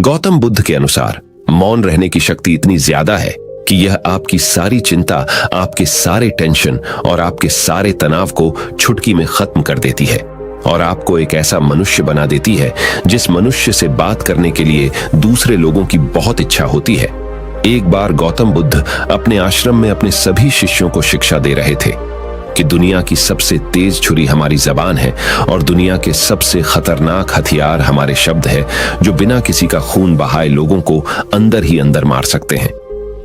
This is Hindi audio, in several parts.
गौतम बुद्ध के अनुसार मौन रहने की शक्ति इतनी ज्यादा है कि यह आपकी सारी चिंता, आपके सारे टेंशन और आपके सारे तनाव को चुटकी में खत्म कर देती है और आपको एक ऐसा मनुष्य बना देती है जिस मनुष्य से बात करने के लिए दूसरे लोगों की बहुत इच्छा होती है। एक बार गौतम बुद्ध अपने आश्रम में अपने सभी शिष्यों को शिक्षा दे रहे थे कि दुनिया की सबसे तेज छुरी हमारी जबान है और दुनिया के सबसे खतरनाक हथियार हमारे शब्द है, जो बिना किसी का खून बहाए लोगों को अंदर ही अंदर मार सकते हैं।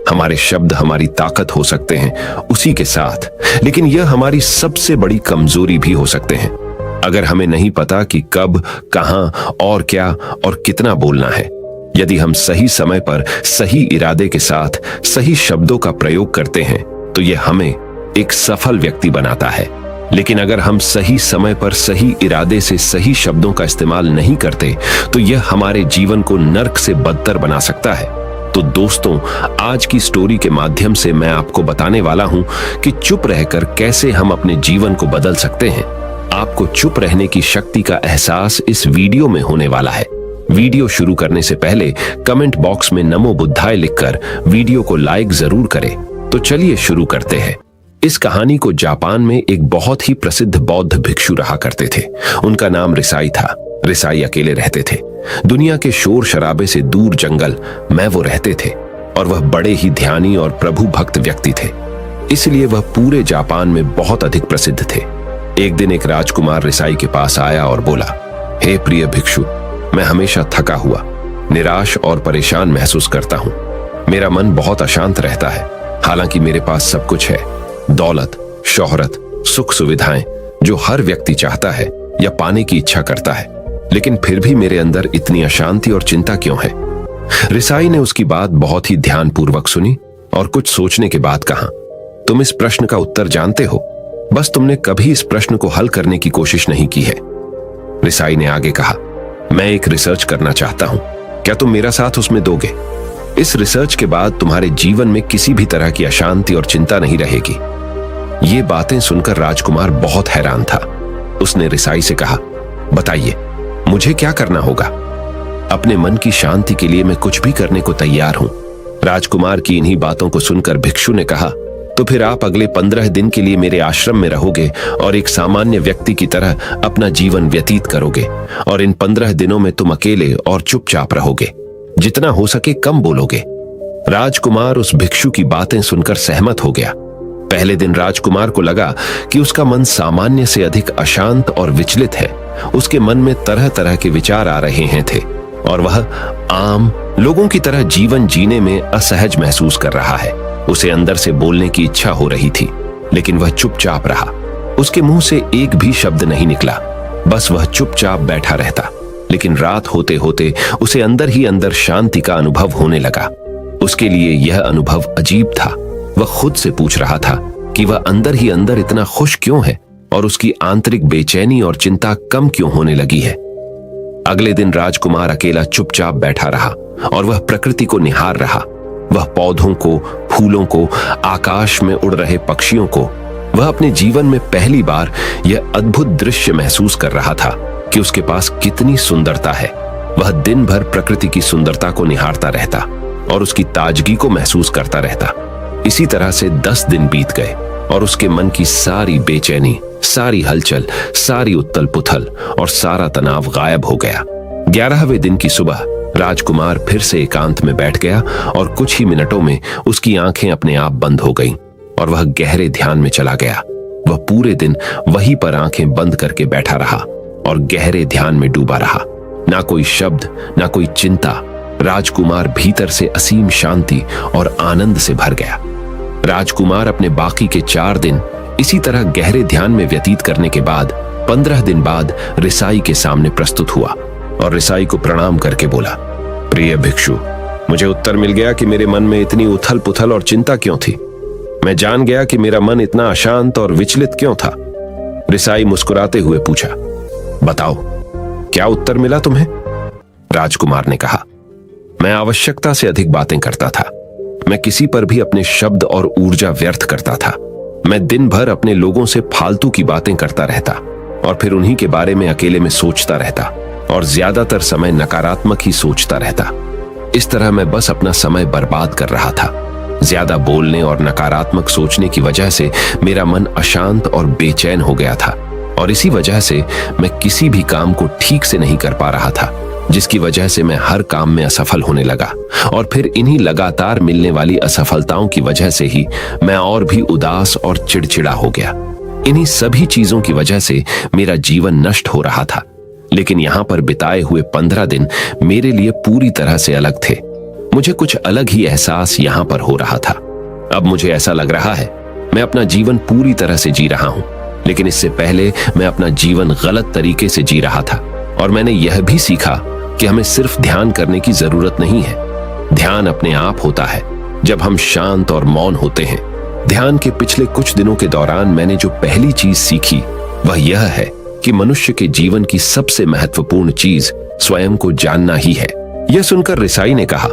हमारे शब्द हमारी ताकत हो सकते हैं उसी के साथ, लेकिन यह हमारी सबसे बड़ी कमजोरी भी हो सकते हैं अगर हमें नहीं पता कि कब, कहां और क्या और कितना बोलना है। यदि हम सही समय पर सही इरादे के साथ सही शब्दों का प्रयोग करते हैं तो यह हमें एक सफल व्यक्ति बनाता है। लेकिन अगर हम सही समय पर सही इरादे से सही शब्दों का इस्तेमाल नहीं करते तो यह हमारे जीवन को नर्क से बदतर बना सकता है। तो दोस्तों, आज की स्टोरी के माध्यम से मैं आपको बताने वाला हूं कि चुप रहकर कैसे हम अपने जीवन को बदल सकते हैं। आपको चुप रहने की शक्ति का एहसास इस वीडियो में होने वाला है। वीडियो शुरू करने से पहले कमेंट बॉक्स में नमो बुद्धाय लिखकर वीडियो को लाइक जरूर करें। तो चलिए शुरू करते हैं। इस कहानी को जापान में एक बहुत ही प्रसिद्ध बौद्ध भिक्षु रहा करते थे। उनका नाम रिसाई था। रिसाई अकेले रहते थे। दुनिया के शोर शराबे से दूर जंगल में वो रहते थे और वह बड़े ही ध्यानी और प्रभु भक्त व्यक्ति थे, इसलिए वह पूरे जापान में बहुत अधिक प्रसिद्ध थे। एक दिन एक राजकुमार रिसाई के पास आया और बोला, हे प्रिय भिक्षु, मैं हमेशा थका हुआ, निराश और परेशान महसूस करता हूँ। मेरा मन बहुत अशांत रहता है। हालांकि मेरे पास सब कुछ है, दौलत, शोहरत, सुख सुविधाएं जो हर व्यक्ति चाहता है या पाने की इच्छा करता है, लेकिन फिर भी मेरे अंदर इतनी अशांति और चिंता क्यों है? रिसाई ने उसकी बात बहुत ही ध्यानपूर्वक सुनी और कुछ सोचने के बाद कहा, तुम इस प्रश्न का उत्तर जानते हो, बस तुमने कभी इस प्रश्न को हल करने की कोशिश नहीं की है। रिसाई ने आगे कहा, मैं एक रिसर्च करना चाहता हूं, क्या तुम मेरा साथ उसमें दोगे? इस रिसर्च के बाद तुम्हारे जीवन में किसी भी तरह की अशांति और चिंता नहीं रहेगी। ये बातें सुनकर राजकुमार बहुत हैरान था। उसने रिसाई से कहा, बताइए, मुझे क्या करना होगा? अपने मन की शांति के लिए मैं कुछ भी करने को तैयार हूं। राजकुमार की इन्हीं बातों को सुनकर भिक्षु ने कहा, तो फिर आप अगले 15 दिन के लिए मेरे आश्रम में रहोगे और एक सामान्य व्यक्ति की तरह अपना जीवन व्यतीत करोगे और इन 15 दिनों में तुम अकेले और चुपचाप रहोगे, जितना हो सके कम बोलोगे। राजकुमार उस भिक्षु की बातें सुनकर सहमत हो गया। पहले दिन राजकुमार को लगा कि उसका मन सामान्य से अधिक अशांत और विचलित है। उसके मन में तरह तरह के विचार आ रहे हैं थे और वह आम लोगों की तरह जीवन जीने में असहज महसूस कर रहा है। उसे अंदर से बोलने की इच्छा हो रही थी, लेकिन वह चुपचाप रहा। उसके मुंह से एक भी शब्द नहीं निकला, बस वह चुपचाप बैठा रहता। लेकिन रात होते होते उसे अंदर ही अंदर शांति का अनुभव होने लगा। उसके लिए यह अनुभव अजीब था। वह खुद से पूछ रहा था कि वह अंदर ही अंदर इतना खुश क्यों है और उसकी आंतरिक बेचैनी और चिंता कम क्यों होने लगी है। अगले दिन राजकुमार अकेला चुपचाप बैठा रहा और वह प्रकृति को निहार रहा। वह पौधों को, फूलों को, आकाश में उड़ रहे पक्षियों को, वह अपने जीवन में पहली बार यह अद्भुत दृश्य महसूस कर रहा था कि उसके पास कितनी सुंदरता है। वह दिन भर प्रकृति की सुंदरता को निहारता रहता और उसकी ताजगी को महसूस करता रहता। इसी तरह से 10 दिन बीत गए और उसके मन की सारी बेचैनी, सारी हलचल, सारी उथल पुथल और सारा तनाव गायब हो गया। 11वें दिन की सुबह राजकुमार फिर से एकांत में बैठ गया और कुछ ही मिनटों में उसकी आंखें अपने आप बंद हो गईं और वह गहरे ध्यान में चला गया। वह पूरे दिन वहीं पर आंखें बंद करके बैठा रहा और गहरे ध्यान में डूबा रहा। ना कोई शब्द, ना कोई चिंता। राजकुमार भीतर से असीम शांति और आनंद से भर गया। राजकुमार अपने बाकी के 4 दिन इसी तरह गहरे ध्यान में व्यतीत करने के बाद 15 दिन बाद रिसाई के सामने प्रस्तुत हुआ और रिसाई को प्रणाम करके बोला, प्रिय भिक्षु, मुझे उत्तर मिल गया कि मेरे मन में इतनी उथल पुथल और चिंता क्यों थी। मैं जान गया कि मेरा मन इतना अशांत और विचलित क्यों था। रिसाई मुस्कुराते हुए पूछा, बताओ, क्या उत्तर मिला तुम्हें? राजकुमार ने कहा, मैं आवश्यकता से अधिक बातें करता था। मैं किसी पर भी अपने शब्द और ऊर्जा व्यर्थ करता था। मैं दिन भर अपने लोगों से फालतू की बातें करता रहता और फिर उन्हीं के बारे में अकेले में सोचता रहता और ज्यादातर समय नकारात्मक ही सोचता रहता। इस तरह मैं बस अपना समय बर्बाद कर रहा था। ज्यादा बोलने और नकारात्मक सोचने की वजह से मेरा मन अशांत और बेचैन हो गया था, और इसी वजह से मैं किसी भी काम को ठीक से नहीं कर पा रहा था, जिसकी वजह से मैं हर काम में असफल होने लगा। और फिर इन्हीं लगातार मिलने वाली असफलताओं की वजह से ही मैं और भी उदास और चिड़चिड़ा हो गया। इन्हीं सभी चीजों की वजह से मेरा जीवन नष्ट हो रहा था। लेकिन यहां पर बिताए हुए 15 दिन मेरे लिए पूरी तरह से अलग थे। मुझे कुछ अलग ही एहसास यहां पर हो रहा था। अब मुझे ऐसा लग रहा है मैं अपना जीवन पूरी तरह से जी रहा हूं, लेकिन इससे पहले मैं अपना जीवन गलत तरीके से जी रहा था। और मैंने यह भी सीखा कि हमें सिर्फ ध्यान करने की जरूरत नहीं है। ध्यान अपने आप होता है जब हम शांत और मौन होते हैं। ध्यान के पिछले कुछ दिनों के दौरान मैंने जो पहली चीज सीखी वह यह है कि मनुष्य के जीवन की सबसे महत्वपूर्ण चीज स्वयं को जानना ही है। यह सुनकर रिसाई ने कहा,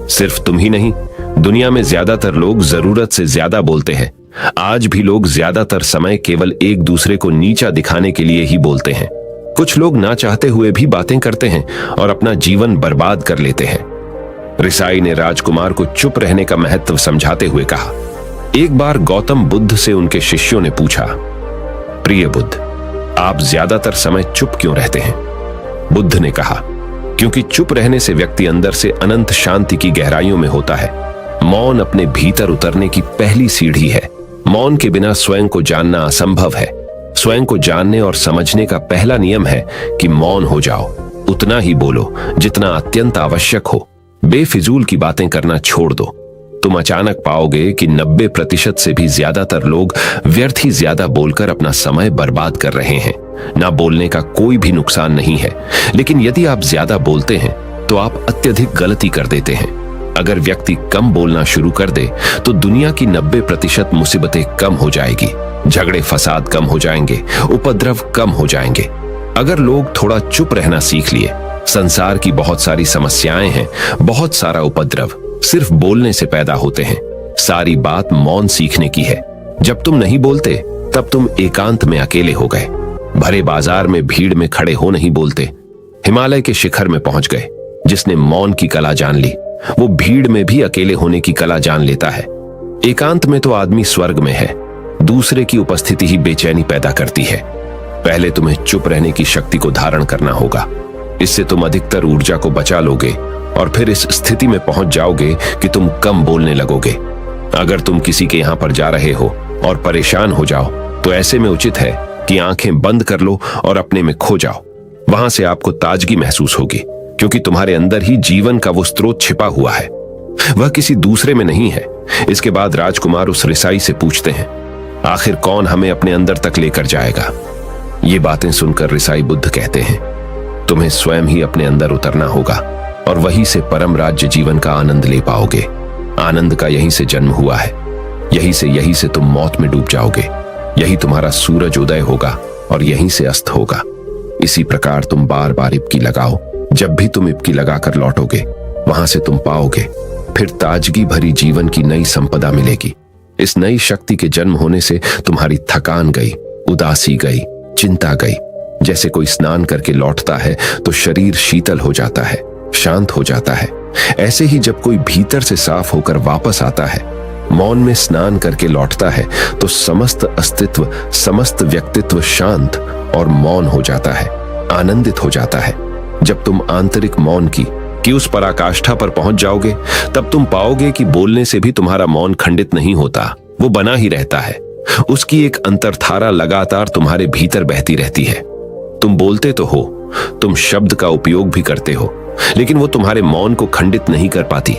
सिर्फ तुम ही नहीं, दुनिया में ज्यादातर लोग जरूरत से ज्यादा बोलते हैं। आज भी लोग ज्यादातर समय केवल एक दूसरे को नीचा दिखाने के लिए ही बोलते हैं। कुछ लोग ना चाहते हुए भी बातें करते हैं और अपना जीवन बर्बाद कर लेते हैं। रिसाई ने राजकुमार को चुप रहने का महत्व समझाते हुए कहा। एक बार गौतम बुद्ध से उनके शिष्यों ने पूछा, प्रिय बुद्ध, आप ज्यादातर समय चुप क्यों रहते हैं? बुद्ध ने कहा, क्योंकि चुप रहने से व्यक्ति अंदर से अनंत शांति की गहराइयों में होता है। मौन अपने भीतर उतरने की पहली सीढ़ी है। मौन के बिना स्वयं को जानना असंभव है। स्वयं को जानने और समझने का पहला नियम है कि मौन हो जाओ। उतना ही बोलो जितना अत्यंत आवश्यक हो। बेफिजूल की बातें करना छोड़ दो। तुम अचानक पाओगे कि 90% से भी ज्यादातर लोग व्यर्थ ही ज्यादा बोलकर अपना समय बर्बाद कर रहे हैं। ना बोलने का कोई भी नुकसान नहीं है, लेकिन यदि आप ज्यादा बोलते हैं तो आप अत्यधिक गलती कर देते हैं। अगर व्यक्ति कम बोलना शुरू कर दे तो दुनिया की 90% मुसीबतें कम हो जाएगी, झगड़े फसाद कम हो जाएंगे, उपद्रव कम हो जाएंगे। अगर लोग थोड़ा चुप रहना सीख लिए, संसार की बहुत सारी समस्याएं हैं, बहुत सारा उपद्रव सिर्फ बोलने से पैदा होते हैं। सारी बात मौन सीखने की है। जब तुम नहीं बोलते तब तुम एकांत में अकेले हो गए। भरे बाजार में भीड़ में खड़े हो नहीं बोलते। हिमालय के शिखर में पहुंच गए। जिसने मौन की कला जान ली वो भीड़ में भी अकेले होने की कला जान लेता है। एकांत में तो आदमी स्वर्ग में है। दूसरे की उपस्थिति ही बेचैनी पैदा करती है। पहले तुम्हें चुप रहने की शक्ति को धारण करना होगा। इससे तुम अधिकतर ऊर्जा को बचा लोगे और फिर इस स्थिति में पहुंच जाओगे कि तुम कम बोलने लगोगे। अगर तुम किसी के यहां पर जा रहे हो और परेशान हो जाओ तो ऐसे में उचित है कि आंखें बंद कर लो और अपने में खो जाओ। वहां से आपको ताजगी महसूस होगी, क्योंकि तुम्हारे अंदर ही जीवन का वो स्रोत छिपा हुआ है, वह किसी दूसरे में नहीं है। इसके बाद राजकुमार उस रिसाई से पूछते हैं, आखिर कौन हमें अपने अंदर तक लेकर जाएगा? ये बातें सुनकर रिसाई बुद्ध कहते हैं, तुम्हें स्वयं ही अपने अंदर उतरना होगा और वहीं से परम राज्य जीवन का आनंद ले पाओगे। आनंद का यहीं से जन्म हुआ है। यहीं से तुम मौत में डूब जाओगे। यही तुम्हारा सूरज उदय होगा और यहीं से अस्त होगा। इसी प्रकार तुम बार बार इबकी लगाओ। जब भी तुम इबकी लगाकर लौटोगे वहां से तुम पाओगे फिर ताजगी भरी जीवन की नई संपदा मिलेगी। इस नई शक्ति के जन्म होने से तुम्हारी थकान गई, उदासी गई, चिंता गई। जैसे कोई स्नान करके लौटता है तो शरीर शीतल हो जाता है, शांत हो जाता है। ऐसे ही जब कोई भीतर से साफ होकर वापस आता है, मौन में स्नान करके लौटता है, तो समस्त अस्तित्व, समस्त व्यक्तित्व शांत और मौन हो जाता है, आनंदित हो जाता है। जब तुम आंतरिक मौन की उस पराकाष्ठा पर पहुंच जाओगे तब तुम पाओगे कि बोलने से भी तुम्हारा मौन खंडित नहीं होता, वो बना ही रहता है। उसकी एक अंतर्धारा लगातार तुम्हारे भीतर बहती रहती है। तुम बोलते तो हो, तुम शब्द का उपयोग भी करते हो, लेकिन वो तुम्हारे मौन को खंडित नहीं कर पाती।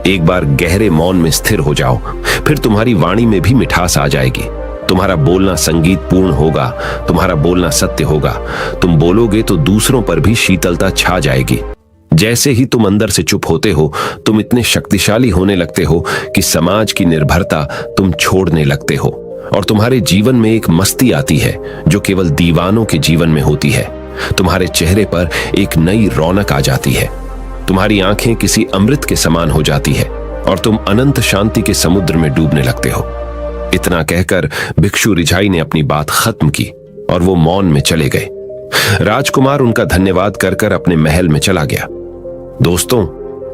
एक बार गहरे मौन में स्थिर हो जाओ, फिर तुम्हारी वाणी में भी मिठास आ जाएगी। तुम्हारा बोलना संगीत पूर्ण होगा, तुम्हारा बोलना सत्य होगा। तुम बोलोगे तो दूसरों पर भी शीतलता छा जाएगी। जैसे ही तुम अंदर से चुप होते हो, तुम इतने शक्तिशाली होने लगते हो कि समाज की निर्भरता तुम छोड़ने लगते हो और तुम्हारे जीवन में एक मस्ती आती है जो केवल दीवानों के जीवन में होती है। तुम्हारे चेहरे पर एक नई रौनक आ जाती है। तुम्हारी आंखें किसी अमृत के समान हो जाती है और तुम अनंत शांति के समुद्र में डूबने लगते हो। इतना कहकर भिक्षु रिझाई ने अपनी बात खत्म की और वो मौन में चले गए। राजकुमार उनका धन्यवाद कर अपने महल में चला गया। दोस्तों,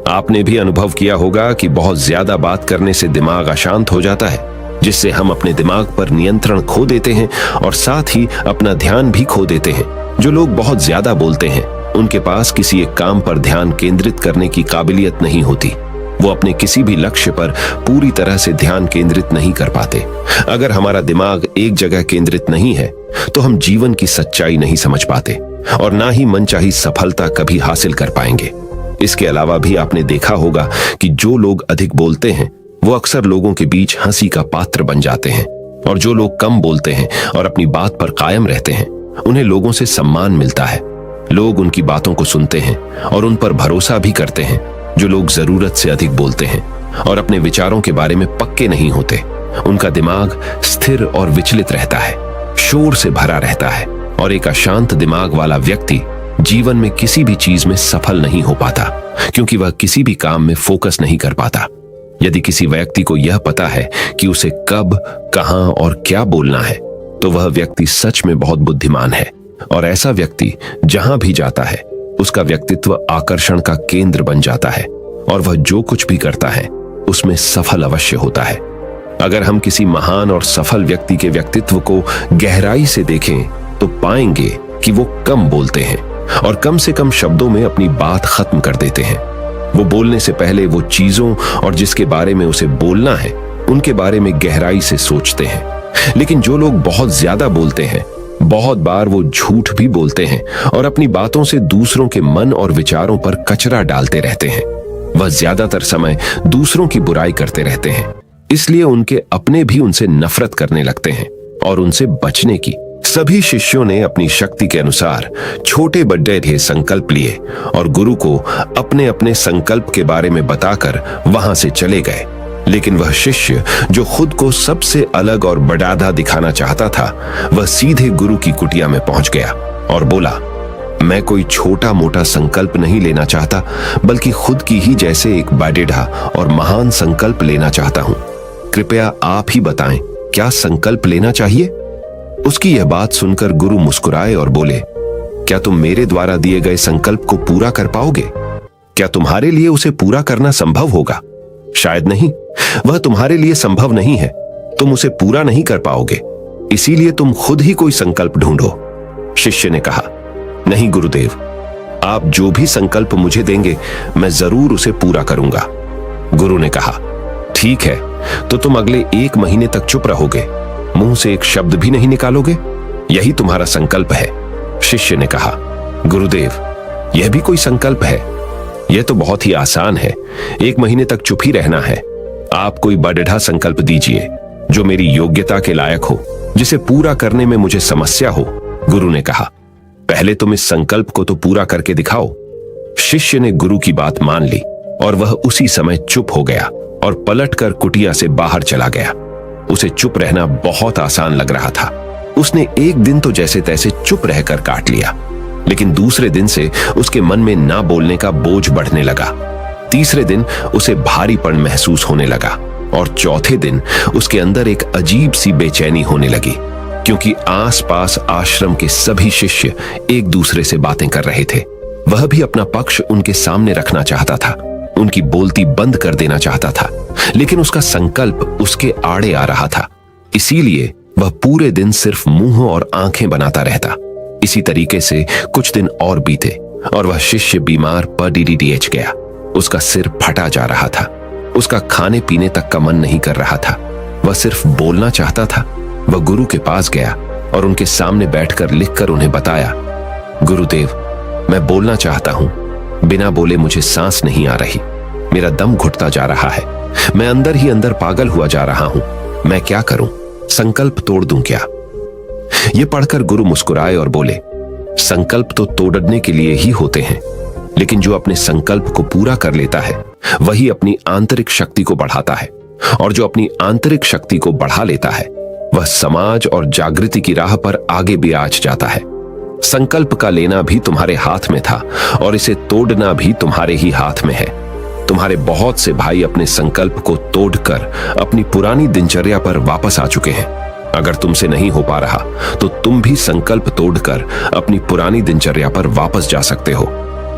आपने भी अनुभव किया होगा कि बहुत ज्यादा बात करने से दिमाग अशांत हो जाता है, जिससे हम अपने दिमाग पर नियंत्रण खो देते हैं और साथ ही अपना ध्यान भी खो देते हैं। जो लोग बहुत ज्यादा बोलते हैं उनके पास किसी एक काम पर ध्यान केंद्रित करने की काबिलियत नहीं होती। वो अपने किसी भी लक्ष्य पर पूरी तरह से ध्यान केंद्रित नहीं कर पाते। अगर हमारा दिमाग एक जगह केंद्रित नहीं है तो हम जीवन की सच्चाई नहीं समझ पाते और ना ही मनचाही सफलता कभी हासिल कर पाएंगे। इसके अलावा भी आपने देखा होगा कि जो लोग अधिक बोलते हैं वो अक्सर लोगों के बीच हंसी का पात्र बन जाते हैं, और जो लोग कम बोलते हैं और अपनी बात पर कायम रहते हैं उन्हें लोगों से सम्मान मिलता है। लोग उनकी बातों को सुनते हैं और उन पर भरोसा भी करते हैं। जो लोग जरूरत से अधिक बोलते हैं और अपने विचारों के बारे में पक्के नहीं होते, उनका दिमाग स्थिर और विचलित रहता है, शोर से भरा रहता है, और एक अशांत दिमाग वाला व्यक्ति जीवन में किसी भी चीज में सफल नहीं हो पाता, क्योंकि वह किसी भी काम में फोकस नहीं कर पाता। यदि किसी व्यक्ति को यह पता है कि उसे कब, कहां और क्या बोलना है, तो वह व्यक्ति सच में बहुत बुद्धिमान है, और ऐसा व्यक्ति जहां भी जाता है उसका व्यक्तित्व आकर्षण का केंद्र बन जाता है और वह जो कुछ भी करता है उसमें सफल अवश्य होता है। अगर हम किसी महान और सफल व्यक्ति के व्यक्तित्व को गहराई से देखें तो पाएंगे कि वो कम बोलते हैं और कम से कम शब्दों में अपनी बात खत्म कर देते हैं। वो बोलने से पहले वो चीजों और जिसके बारे में उसे बोलना है उनके बारे में गहराई से सोचते हैं। लेकिन जो लोग बहुत ज्यादा बोलते हैं, बहुत बार वो झूठ भी बोलते हैं और अपनी बातों से दूसरों के मन और विचारों पर कचरा डालते रहते हैं। वह ज्यादातर समय दूसरों की बुराई करते रहते हैं, इसलिए उनके अपने भी उनसे नफरत करने लगते हैं और उनसे बचने की। सभी शिष्यों ने अपनी शक्ति के अनुसार छोटे बड़े संकल्प लिए और गुरु को अपने अपने संकल्प के बारे में बताकर वहां से चले गए। लेकिन वह शिष्य जो खुद को सबसे अलग और बड़ादा दिखाना चाहता था, वह सीधे गुरु की कुटिया में पहुंच गया और बोला, मैं कोई छोटा मोटा संकल्प नहीं लेना चाहता, बल्कि खुद की ही जैसे एक बड़ेढ़ा और महान संकल्प लेना चाहता हूं। कृपया आप ही बताएं, क्या संकल्प लेना चाहिए? उसकी यह बात सुनकर गुरु मुस्कुराए और बोले, क्या तुम मेरे द्वारा दिए गए संकल्प को पूरा कर पाओगे? क्या तुम्हारे लिए उसे पूरा करना संभव होगा? शायद नहीं, वह तुम्हारे लिए संभव नहीं है। तुम उसे पूरा नहीं कर पाओगे, इसीलिए तुम खुद ही कोई संकल्प ढूंढो। शिष्य ने कहा, नहीं गुरुदेव, आप जो भी संकल्प मुझे देंगे मैं जरूर उसे पूरा करूंगा। गुरु ने कहा, ठीक है, तो तुम अगले 1 महीने तक चुप रहोगे, मुंह से एक शब्द भी नहीं निकालोगे, यही तुम्हारा संकल्प है। शिष्य ने कहा, गुरुदेव, यह भी कोई संकल्प है? यह तो बहुत ही आसान है, 1 महीने तक चुप ही रहना है। आप कोई बड़ेढ़ा संकल्प दीजिए जो मेरी योग्यता के लायक हो, जिसे पूरा करने में मुझे समस्या हो। गुरु ने कहा, पहले तुम इस संकल्प को तो पूरा करके दिखाओ। शिष्य ने गुरु की बात मान ली और वह उसी समय चुप हो गया और पलटकर कुटिया से बाहर चला गया। उसे चुप रहना बहुत आसान लग रहा था। उसने एक दिन तो जैसे तैसे चुप रहकर काट लिया, लेकिन दूसरे दिन से उसके मन में ना बोलने का बोझ बढ़ने लगा। तीसरे दिन उसे भारीपन महसूस होने लगा और चौथे दिन उसके अंदर एक अजीब सी बेचैनी होने लगी, क्योंकि आसपास आश्रम के सभी शिष्य एक दूसरे से बातें कर रहे थे। वह भी अपना पक्ष उनके सामने रखना चाहता था, उनकी बोलती बंद कर देना चाहता था, लेकिन उसका संकल्प उसके आड़े आ रहा था। इसीलिए वह पूरे दिन सिर्फ मुंह और आंखें बनाता रहता। इसी तरीके से कुछ दिन और बीते और वह शिष्य बीमार पड़ीडीएच गया। उसका सिर फटा जा रहा था, उसका खाने पीने तक का मन नहीं कर रहा था, वह सिर्फ बोलना चाहता था। वह गुरु के पास गया और उनके सामने बैठकर लिखकर उन्हें बताया, गुरुदेव, मैं बोलना चाहता हूं, बिना बोले मुझे सांस नहीं आ रही, मेरा दम घुटता जा रहा है, मैं अंदर ही अंदर पागल हुआ जा रहा हूं, मैं क्या करूं? संकल्प तोड़ दूं क्या? यह पढ़कर गुरु मुस्कुराए और बोले, संकल्प तो तोड़ने के लिए ही होते हैं, लेकिन जो अपने संकल्प को पूरा कर लेता है वही अपनी आंतरिक शक्ति को बढ़ाता है, और जो अपनी आंतरिक शक्ति को बढ़ा लेता है वह समाज और जागृति की राह पर आगे भी आज जाता है। संकल्प का लेना भी तुम्हारे हाथ में था और इसे तोड़ना भी तुम्हारे ही हाथ में है। तुम्हारे बहुत से भाई अपने संकल्प को तोड़कर अपनी पुरानी दिनचर्या पर वापस आ चुके हैं। अगर तुमसे नहीं हो पा रहा तो तुम भी संकल्प तोड़कर अपनी पुरानी दिनचर्या पर वापस जा सकते हो।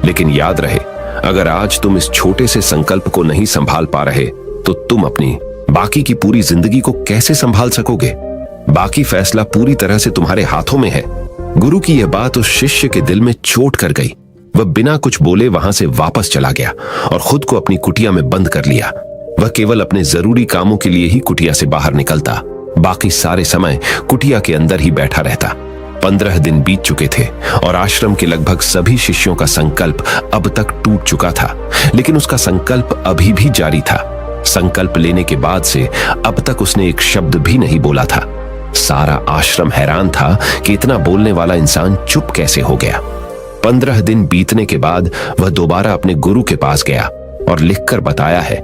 लेकिन याद रहे, अगर आज तुम इस छोटे से संकल्प को नहीं संभाल पा रहे तो तुम अपनी बाकी की पूरी जिंदगी को कैसे संभाल सकोगे? बाकी फैसला पूरी तरह से तुम्हारे हाथों में है। गुरु की यह बात उस शिष्य के दिल में चोट कर गई। वह बिना कुछ बोले वहां से वापस चला गया और खुद को अपनी कुटिया में बंद कर लिया। वह केवल अपने जरूरी कामों के लिए ही कुटिया से बाहर निकलता, बाकी सारे समय कुटिया के अंदर ही बैठा रहता। 15 दिन बीत चुके थे और आश्रम के लगभग सभी शिष्यों का संकल्प अब तक टूट चुका था, लेकिन उसका संकल्प अभी भी जारी था। संकल्प लेने के बाद से अब तक उसने एक शब्द भी नहीं बोला था। सारा आश्रम हैरान था कि इतना बोलने वाला इंसान चुप कैसे हो गया। 15 दिन बीतने के बाद वह दोबारा अपने गुरु के पास गया और लिखकर बताया है,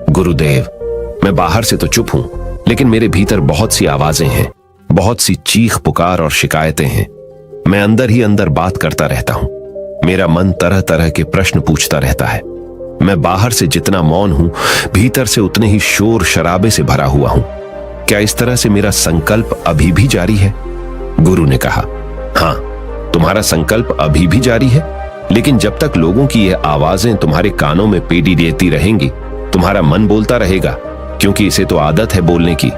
गुरुदेव, मैं बाहर से तो चुप हूं, लेकिन मेरे भीतर बहुत सी आवाजें हैं, बहुत सी चीख पुकार और शिकायतें हैं। मैं अंदर ही अंदर बात करता रहता हूं। मेरा मन तरह तरह के प्रश्न पूछता रहता है। मैं बाहर से जितना मौन हूं, भीतर से उतने ही शोर शराबे से भरा हुआ हूं। क्या इस तरह से मेरा संकल्प अभी भी जारी है? गुरु ने कहा, हां, तुम्हारा संकल्प अभी भी जारी है, लेकिन जब तक लोगों की यह आवाजें तुम्हारे कानों में पेड़ी देती रहेंगी, तुम्हारा मन बोलता रहेगा, क्योंकि इसे तो आदत है बोलने की।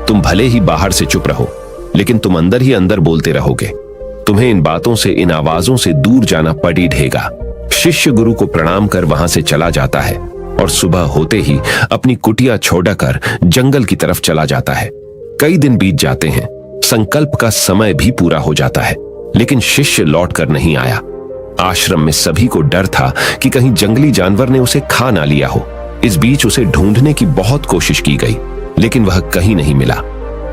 तुम भले ही बाहर से चुप रहो, लेकिन तुम अंदर ही अंदर बोलते रहोगे। तुम्हें इन बातों से, इन आवाजों से दूर जाना पड़ ही रहेगा। शिष्य गुरु को प्रणाम कर वहां से चला जाता है और सुबह होते ही अपनी कुटिया छोड़कर जंगल की तरफ चला जाता है। कई दिन बीत जाते हैं, संकल्प का समय भी पूरा हो जाता है, लेकिन शिष्य लौट कर नहीं आया। आश्रम में सभी को डर था कि कहीं जंगली जानवर ने उसे खा ना लिया हो। इस बीच उसे ढूंढने की बहुत कोशिश की गई, लेकिन वह कहीं नहीं मिला।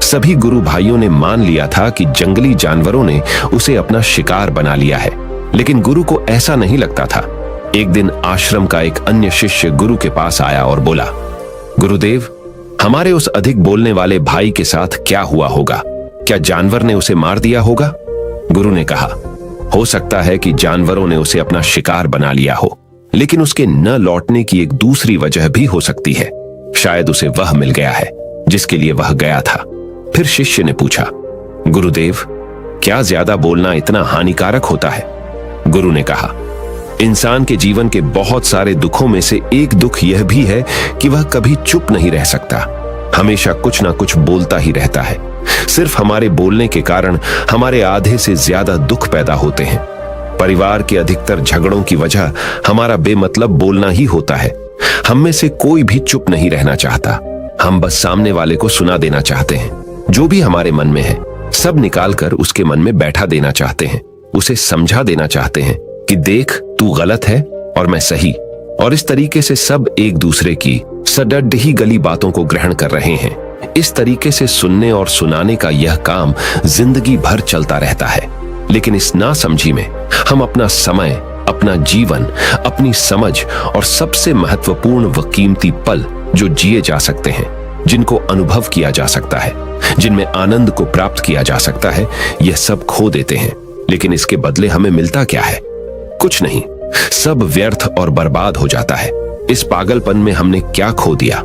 सभी गुरु भाइयों ने मान लिया था कि जंगली जानवरों ने उसे अपना शिकार बना लिया है, लेकिन गुरु को ऐसा नहीं लगता था। एक दिन आश्रम का एक अन्य शिष्य गुरु के पास आया और बोला, गुरुदेव, हमारे उस अधिक बोलने वाले भाई के साथ क्या हुआ होगा? क्या जानवर ने उसे मार दिया होगा? गुरु ने कहा, हो सकता है कि जानवरों ने उसे अपना शिकार बना लिया हो, लेकिन उसके न लौटने की एक दूसरी वजह भी हो सकती है। शायद उसे वह मिल गया है जिसके लिए वह गया था। फिर शिष्य ने पूछा, गुरुदेव, क्या ज्यादा बोलना इतना हानिकारक होता है? गुरु ने कहा, इंसान के जीवन के बहुत सारे दुखों में से एक दुख यह भी है कि वह कभी चुप नहीं रह सकता, हमेशा कुछ ना कुछ बोलता ही रहता है। सिर्फ हमारे बोलने के कारण हमारे आधे से ज्यादा दुख पैदा होते हैं। परिवार के अधिकतर झगड़ों की वजह हमारा बेमतलब बोलना ही होता है। हम में से कोई भी चुप नहीं रहना चाहता। हम बस सामने वाले को सुना देना चाहते हैं। जो भी हमारे मन में है सब निकालकर उसके मन में बैठा देना चाहते हैं। उसे समझा देना चाहते हैं कि देख, तू गलत है और मैं सही। और इस तरीके से सब एक दूसरे की सडड ही गली बातों को ग्रहण कर रहे हैं। इस तरीके से सुनने और सुनाने का यह काम जिंदगी भर चलता रहता है। लेकिन इस नासमझी में हम अपना समय, अपना जीवन, अपनी समझ और सबसे महत्वपूर्ण व कीमती पल जो जिए जा सकते हैं, जिनको अनुभव किया जा सकता है, जिनमें आनंद को प्राप्त किया जा सकता है, यह सब खो देते हैं। लेकिन इसके बदले हमें मिलता क्या है? कुछ नहीं, सब व्यर्थ और बर्बाद हो जाता है। इस पागलपन में हमने क्या खो दिया?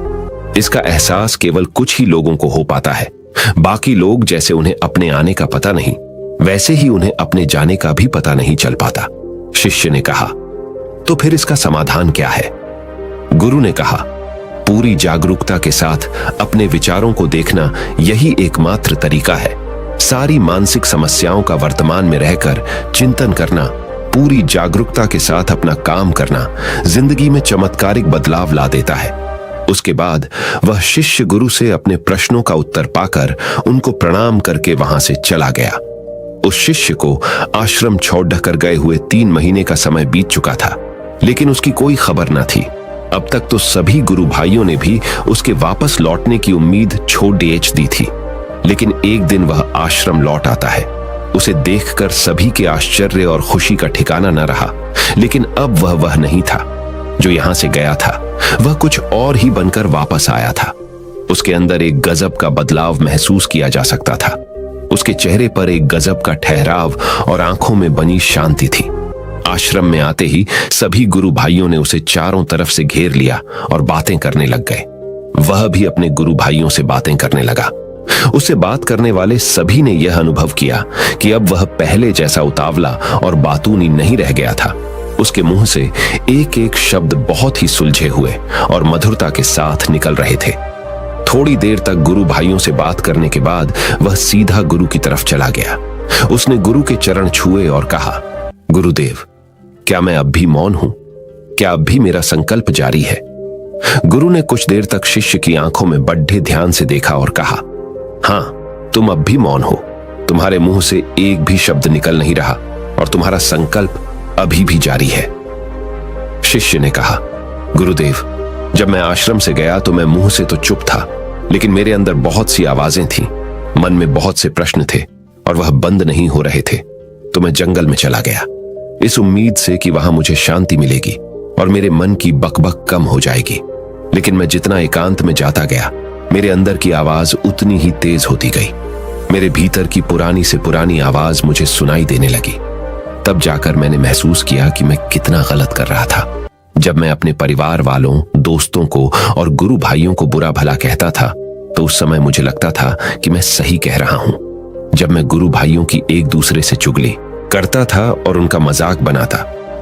इसका एहसास केवल कुछ ही लोगों को हो पाता है। बाकी लोग जैसे उन्हें अपने आने का पता नहीं, वैसे ही उन्हें अपने जाने का भी पता नहीं चल पाता। शिष्य ने कहा, तो फिर इसका समाधान क्या है? गुरु ने कहा, पूरी जागरूकता के साथ अपने विचारों को देखना यही एकमात्र तरीका है। सारी मानसिक समस्याओं का वर्तमान में रहकर चिंतन करना, पूरी जागरूकता के साथ अपना काम करना जिंदगी में चमत्कारिक बदलाव ला देता है। उसके बाद वह शिष्य गुरु से अपने प्रश्नों का उत्तर पाकर उनको प्रणाम करके वहां से चला गया। उस शिष्य को आश्रम छोड़कर गए हुए 3 महीने का समय बीत चुका था, लेकिन उसकी कोई खबर न थी। अब तक तो सभी गुरु भाइयों ने भी उसके वापस लौटने की उम्मीद छोड़ दी थी। लेकिन एक दिन वह आश्रम लौट आता है। उसे देखकर सभी के आश्चर्य और खुशी का ठिकाना न रहा। लेकिन अब वह नहीं था जो यहां से गया था, वह कुछ और ही बनकर वापस आया था। उसके अंदर एक गजब का बदलाव महसूस किया जा सकता था। उसके चेहरे पर एक गजब का ठहराव और आंखों में बनी शांति थी। आश्रम में आते ही सभी गुरु भाइयों ने उसे चारों तरफ से घेर लिया और बातें करने लग गए। वह भी अपने गुरु भाइयों से बातें करने लगा। उससे बात करने वाले सभी ने यह अनुभव किया कि अब वह पहले जैसा उतावला और बातूनी नहीं रह गया था। उसके मुंह से एक एक शब्द बहुत ही सुलझे हुए और मधुरता के साथ निकल रहे थे। थोड़ी देर तक गुरु भाइयों से बात करने के बाद वह सीधा गुरु की तरफ चला गया। उसने गुरु के चरण छुए और कहा, गुरुदेव, क्या मैं अब भी मौन हूं? क्या अब भी मेरा संकल्प जारी है? गुरु ने कुछ देर तक शिष्य की आंखों में बड्ढे ध्यान से देखा और कहा, हां, तुम अब भी मौन हो। तुम्हारे मुंह से एक भी शब्द निकल नहीं रहा और तुम्हारा संकल्प अभी भी जारी है। शिष्य ने कहा, गुरुदेव, जब मैं आश्रम से गया तो मैं मुंह से तो चुप था, लेकिन मेरे अंदर बहुत सी आवाजें थीं, मन में बहुत से प्रश्न थे और वह बंद नहीं हो रहे थे। तो मैं जंगल में चला गया, इस उम्मीद से कि वहां मुझे शांति मिलेगी और मेरे मन की बकबक कम हो जाएगी। लेकिन मैं जितना एकांत में जाता गया, मेरे अंदर की आवाज उतनी ही तेज होती गई। मेरे भीतर की पुरानी से पुरानी आवाज मुझे सुनाई देने लगी। तब जाकर मैंने महसूस किया कि मैं कितना गलत कर रहा था। जब मैं अपने परिवार वालों, दोस्तों को और गुरु भाइयों को बुरा भला कहता था, तो उस समय मुझे लगता था कि मैं सही कह रहा हूं। जब मैं गुरु भाइयों की एक दूसरे से चुगली करता था और उनका मजाक बनाता,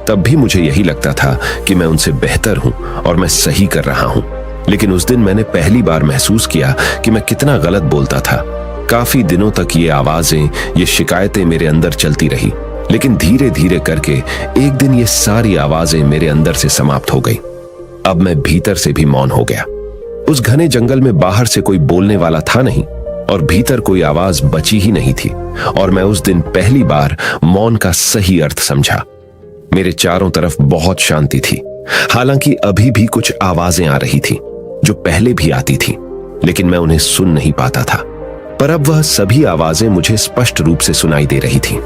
तब भी मुझे यही लगता था कि मैं उनसे बेहतर हूं और मैं सही कर रहा हूं। लेकिन उस दिन मैंने पहली बार महसूस किया कि मैं कितना गलत बोलता था। काफी दिनों तक ये आवाजें, ये शिकायतें मेरे अंदर चलती रही, लेकिन धीरे धीरे करके एक दिन ये सारी आवाजें मेरे अंदर से समाप्त हो गई। अब मैं भीतर से भी मौन हो गया। उस घने जंगल में बाहर से कोई बोलने वाला था नहीं और भीतर कोई आवाज बची ही नहीं थी, और मैं उस दिन पहली बार मौन का सही अर्थ समझा। मेरे चारों तरफ बहुत शांति थी। हालांकि अभी भी कुछ आवाजें आ रही थी जो पहले भी आती थी, लेकिन मैं उन्हें सुन नहीं पाता था। पर अब वह सभी आवाजें मुझे स्पष्ट रूप से सुनाई दे रही थीं।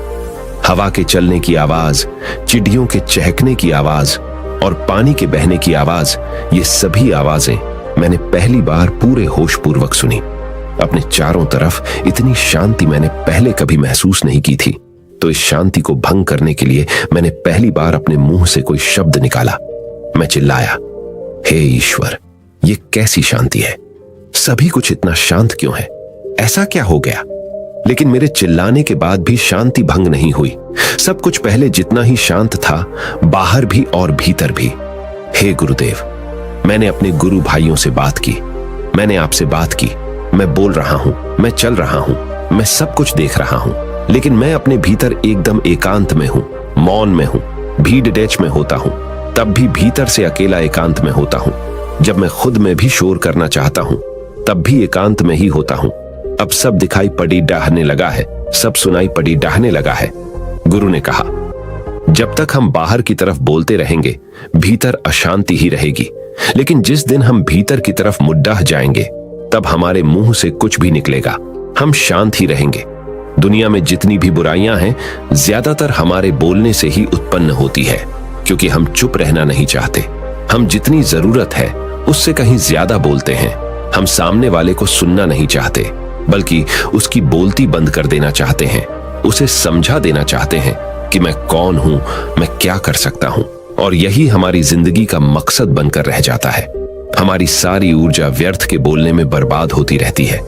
हवा के चलने की आवाज, चिड़ियों के चहकने की आवाज और पानी के बहने की आवाज, ये सभी आवाजें मैंने पहली बार पूरे होशपूर्वक सुनी। अपने चारों तरफ इतनी शांति मैंने पहले कभी महसूस नहीं की थी। तो इस शांति को भंग करने के लिए मैंने पहली बार अपने मुंह से कोई शब्द निकाला। मैं चिल्लाया, हे ईश्वर, ये कैसी शांति है? सभी कुछ इतना शांत क्यों है? ऐसा क्या हो गया? लेकिन मेरे चिल्लाने के बाद भी शांति भंग नहीं हुई। सब कुछ पहले जितना ही शांत था, बाहर भी और भीतर भी। हे गुरुदेव, मैंने अपने गुरु भाइयों से बात की, मैंने आपसे बात की। मैं बोल रहा हूं, मैं चल रहा हूं, मैं सब कुछ देख रहा हूं, लेकिन मैं अपने भीतर एकदम एकांत में हूं, मौन में हूं। भीड़ डैच में होता हूं, तब भी भीतर से अकेला एकांत में होता हूं। जब मैं खुद में भी शोर करना चाहता हूं, तब भी एकांत में ही होता हूं। अब सब दिखाई पड़ी डाहने लगा है, सब सुनाई पड़ी डाहने लगा है। गुरु ने कहा, जब तक हम बाहर की तरफ बोलते रहेंगे, भीतर अशांति ही रहेगी। लेकिन जिस दिन हम भीतर की तरफ मुड्डाह जाएंगे, तब हमारे मुंह से कुछ भी निकलेगा, हम शांत ही रहेंगे। दुनिया में जितनी भी बुराइयां हैं, ज्यादातर हमारे बोलने से ही उत्पन्न होती है, क्योंकि हम चुप रहना नहीं चाहते। हम जितनी जरूरत है उससे कहीं ज्यादा बोलते हैं। हम सामने वाले को सुनना नहीं चाहते, बल्कि उसकी बोलती बंद कर देना चाहते हैं। उसे समझा देना चाहते हैं कि मैं कौन हूं, मैं क्या कर सकता हूं। और यही हमारी जिंदगी का मकसद बनकर रह जाता है। हमारी सारी ऊर्जा व्यर्थ के बोलने में बर्बाद होती रहती है।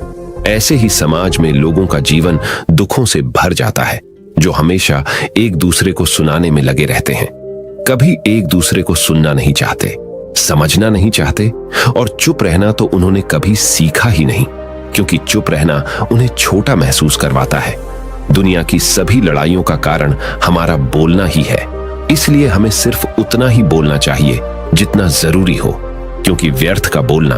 ऐसे ही समाज में लोगों का जीवन दुखों से भर जाता है, जो हमेशा एक दूसरे को सुनाने में लगे रहते हैं। कभी एक दूसरे को सुनना नहीं चाहते, समझना नहीं चाहते, और चुप रहना तो उन्होंने कभी सीखा ही नहीं, क्योंकि चुप रहना उन्हें छोटा महसूस करवाता है। दुनिया की सभी लड़ाइयों का कारण हमारा बोलना ही है। इसलिए हमें सिर्फ उतना ही बोलना चाहिए जितना जरूरी हो, क्योंकि व्यर्थ का बोलना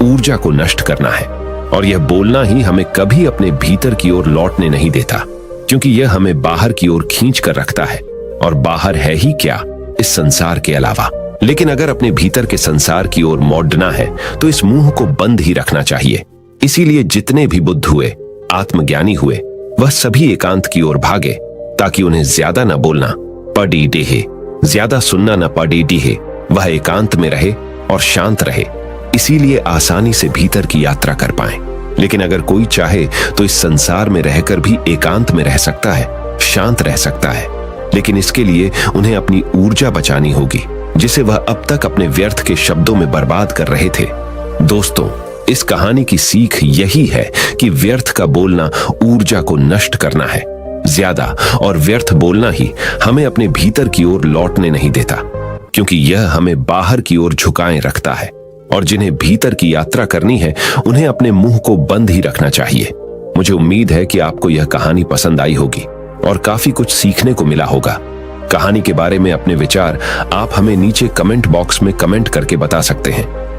ऊर्जा को नष्ट करना है। और यह बोलना ही हमें कभी अपने भीतर की ओर लौटने नहीं देता, क्योंकि यह हमें बाहर की ओर खींच कर रखता है। और बाहर है ही क्या इस संसार के अलावा। लेकिन अगर अपने भीतर के संसार की ओर मोड़ना है, तो इस मुंह को बंद ही रखना चाहिए। इसीलिए जितने भी बुद्ध हुए, आत्मज्ञानी हुए, वह सभी एकांत की ओर भागे, ताकि उन्हें ज्यादा न बोलना पड़ी डेहे, ज्यादा सुनना न पड़ी डीहे। वह एकांत में रहे और शांत रहे, इसीलिए आसानी से भीतर की यात्रा कर पाए। लेकिन अगर कोई चाहे तो इस संसार में रहकर भी एकांत में रह सकता है, शांत रह सकता है। लेकिन इसके लिए उन्हें अपनी ऊर्जा बचानी होगी, जिसे वह अब तक अपने व्यर्थ के शब्दों में बर्बाद कर रहे थे। दोस्तों, इस कहानी की सीख यही है कि व्यर्थ का बोलना ऊर्जा को नष्ट करना है। ज्यादा और व्यर्थ बोलना ही हमें अपने भीतर की ओर लौटने नहीं देता, क्योंकि यह हमें बाहर की ओर झुकाए रखता है। और जिन्हें भीतर की यात्रा करनी है उन्हें अपने मुंह को बंद ही रखना चाहिए। मुझे उम्मीद है कि आपको यह कहानी पसंद आई होगी और काफी कुछ सीखने को मिला होगा। कहानी के बारे में अपने विचार आप हमें नीचे कमेंट बॉक्स में कमेंट करके बता सकते हैं।